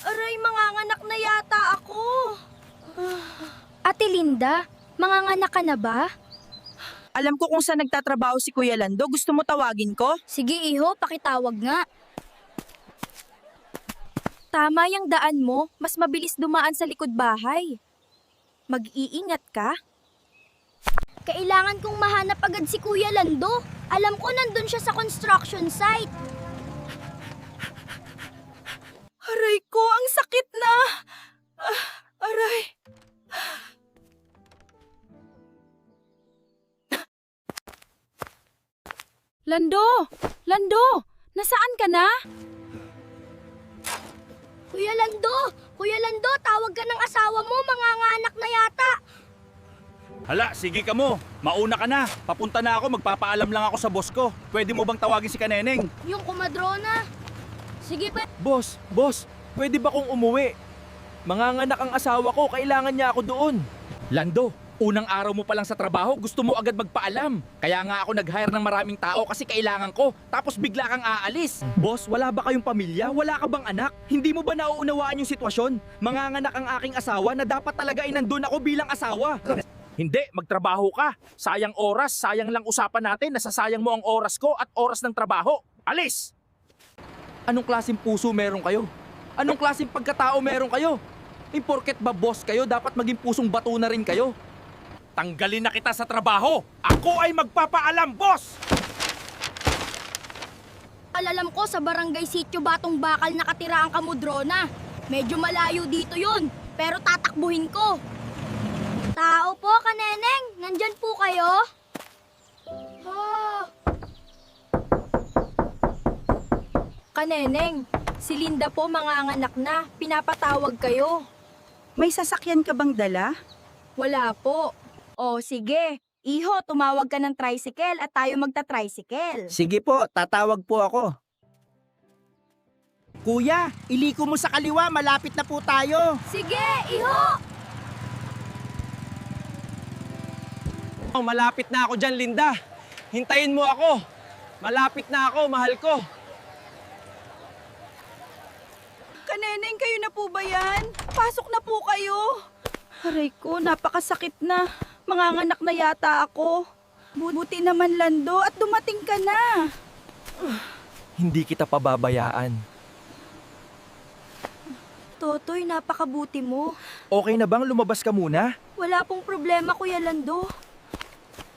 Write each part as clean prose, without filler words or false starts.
Aray, manganganak na yata ako. Ate Linda, manganganak ka na ba? Alam ko kung saan nagtatrabaho si Kuya Lando. Gusto mo tawagin ko? Sige iho, pakitawag nga. Tama yung daan mo, mas mabilis dumaan sa likod bahay. Mag-iingat ka. Kailangan kong mahanap agad si Kuya Lando. Alam ko nandun siya sa construction site. Aray ko, ang sakit na! Aray! Lando! Lando! Nasaan ka na? Kuya Lando! Kuya Lando, tawag ka ng asawa mo, manganganak na yata. Hala, sige ka mo. Mauna ka na. Papunta na ako, magpapaalam lang ako sa boss ko. Pwede mo bang tawagin si Kaneneng? Yung kumadrona. Sige pa. Boss, pwede ba kong umuwi? Manganganak ang asawa ko, kailangan niya ako doon. Lando, unang araw mo pa lang sa trabaho, gusto mo agad magpaalam. Kaya nga ako nag-hire ng maraming tao kasi kailangan ko. Tapos bigla kang aalis. Boss, wala ba kayong pamilya? Wala ka bang anak? Hindi mo ba nauunawaan yung sitwasyon? Manganganak ang aking asawa na dapat talaga ay nandun ako bilang asawa. Hindi, magtrabaho ka. Sayang oras, sayang lang usapan natin. Nasasayang mo ang oras ko at oras ng trabaho. Alis! Anong klaseng puso meron kayo? Anong klaseng pagkatao meron kayo? Porket ba boss kayo, dapat maging pusong bato na rin kayo? Tanggalin na kita sa trabaho. Ako ay magpapaalam, boss! Alalam ko sa barangay Sitio Batong Bakal nakatira ang kamudrona. Medyo malayo dito yun, pero tatakbuhin ko. Tao po, Kaneneng. Nandyan po kayo? Kaneneng, si Linda po manganganak na. Pinapatawag kayo. May sasakyan ka bang dala? Wala po. O sige, Iho, tumawag ka ng tricycle at tayo magta-tricycle. Sige po, tatawag po ako. Kuya, iliko mo sa kaliwa, malapit na po tayo. Sige, Iho! Oh, malapit na ako dyan, Linda. Hintayin mo ako. Malapit na ako, mahal ko. Kaneneng, kayo na po ba yan? Pasok na po kayo. Aray ko, napakasakit na. Manganganak na yata ako. Buti naman, Lando, at dumating ka na. Hindi kita pababayaan. Totoy, napakabuti mo. Okay na bang lumabas ka muna? Wala pong problema, Kuya Lando.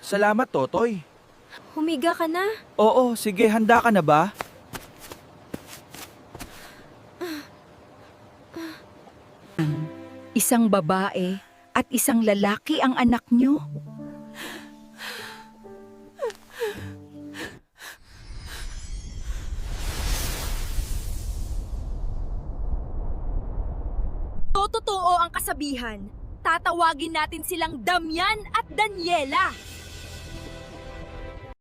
Salamat, Totoy. Humiga ka na. Oo, sige, handa ka na ba? Isang babae at isang lalaki ang anak niyo. Totoo ang kasabihan. Tatawagin natin silang Damian at Daniela.